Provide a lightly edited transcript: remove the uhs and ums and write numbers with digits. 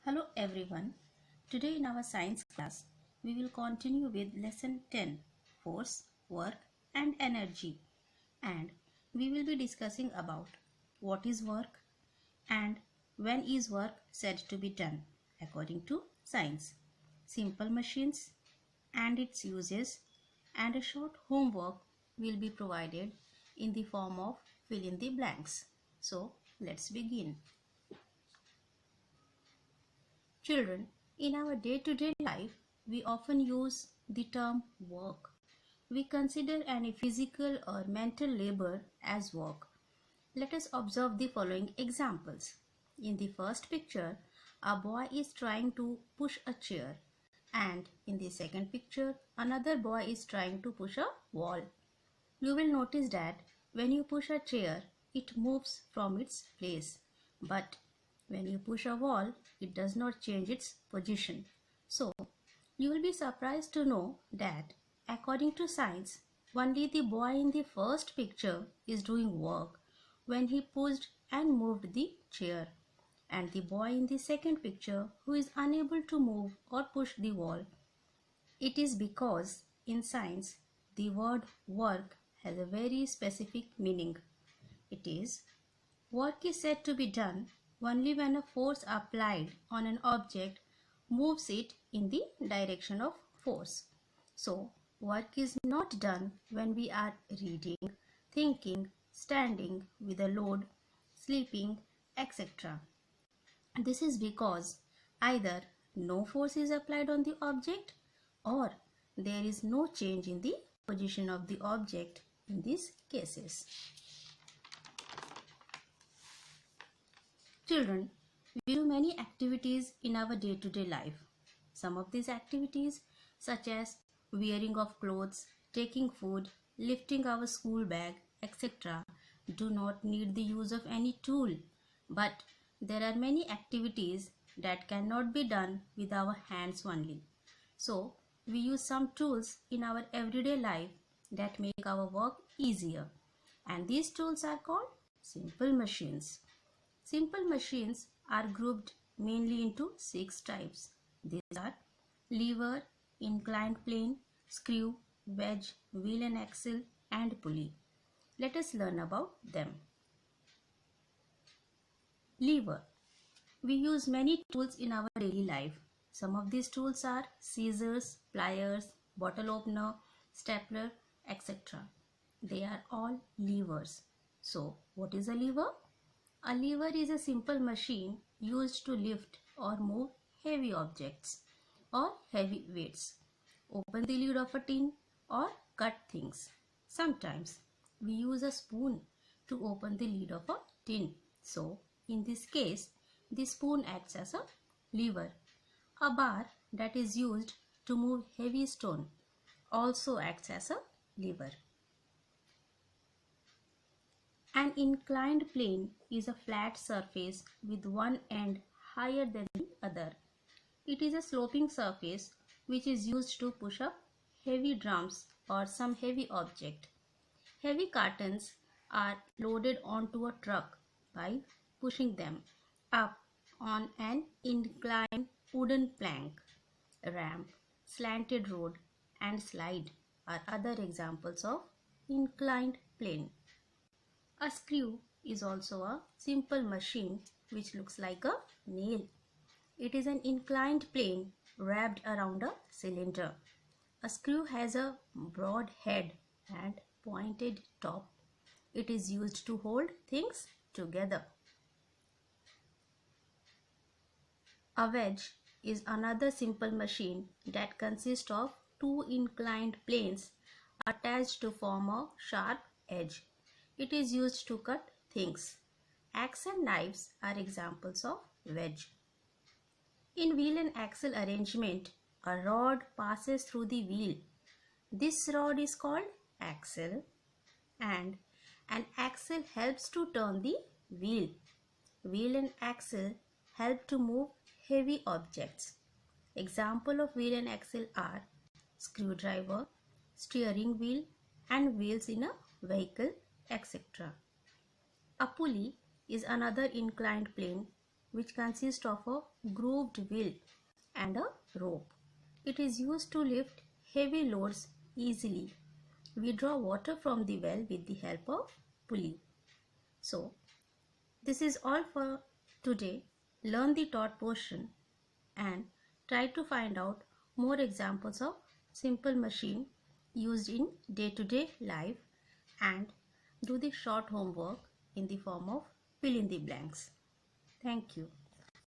Hello everyone. Today in our science class, we will continue with lesson 10, force, work and energy. And we will be discussing about what is work and when is work said to be done according to science, simple machines and its uses, and a short homework will be provided in the form of fill in the blanks. So let's begin. Children, in our day-to-day life, we often use the term work. We consider any physical or mental labor as work. Let us observe the following examples. In the first picture, a boy is trying to push a chair, and in the second picture, another boy is trying to push a wall. You will notice that when you push a chair, it moves from its place. But when you push a wall, it does not change its position. So, you will be surprised to know that according to science, only the boy in the first picture is doing work when he pushed and moved the chair. And the boy in the second picture who is unable to move or push the wall. It is because in science, the word work has a very specific meaning. It is, work is said to be done only when a force applied on an object moves it in the direction of force. So, work is not done when we are reading, thinking, standing with a load, sleeping, etc. This is because either no force is applied on the object or there is no change in the position of the object in these cases. Children, we do many activities in our day-to-day life. Some of these activities, such as wearing of clothes, taking food, lifting our school bag, etc., do not need the use of any tool. But there are many activities that cannot be done with our hands only. So, we use some tools in our everyday life that make our work easier. And these tools are called simple machines. Simple machines are grouped mainly into 6 types. These are lever, inclined plane, screw, wedge, wheel and axle, and pulley. Let us learn about them. Lever. We use many tools in our daily life. Some of these tools are scissors, pliers, bottle opener, stapler, etc. They are all levers. So, what is a lever? A lever is a simple machine used to lift or move heavy objects or heavy weights, open the lid of a tin or cut things. Sometimes we use a spoon to open the lid of a tin. So, in this case, the spoon acts as a lever. A bar that is used to move heavy stone also acts as a lever. An inclined plane is a flat surface with one end higher than the other. It is a sloping surface which is used to push up heavy drums or some heavy object. Heavy cartons are loaded onto a truck by pushing them up on an inclined wooden plank. Ramp, slanted road and slide are other examples of inclined plane. A screw is also a simple machine which looks like a nail. It is an inclined plane wrapped around a cylinder. A screw has a broad head and pointed top. It is used to hold things together. A wedge is another simple machine that consists of two inclined planes attached to form a sharp edge. It is used to cut things. Axe and knives are examples of wedge. In wheel and axle arrangement, a rod passes through the wheel. This rod is called axle, and an axle helps to turn the wheel. Wheel and axle help to move heavy objects. Example of wheel and axle are screwdriver, steering wheel, and wheels in a vehicle, etc. A pulley is another inclined plane which consists of a grooved wheel and a rope. It is used to lift heavy loads easily. We draw water from the well with the help of pulley. So, this is all for today. Learn the taught portion and try to find out more examples of simple machine used in day-to-day life, and do the short homework in the form of fill in the blanks. Thank you.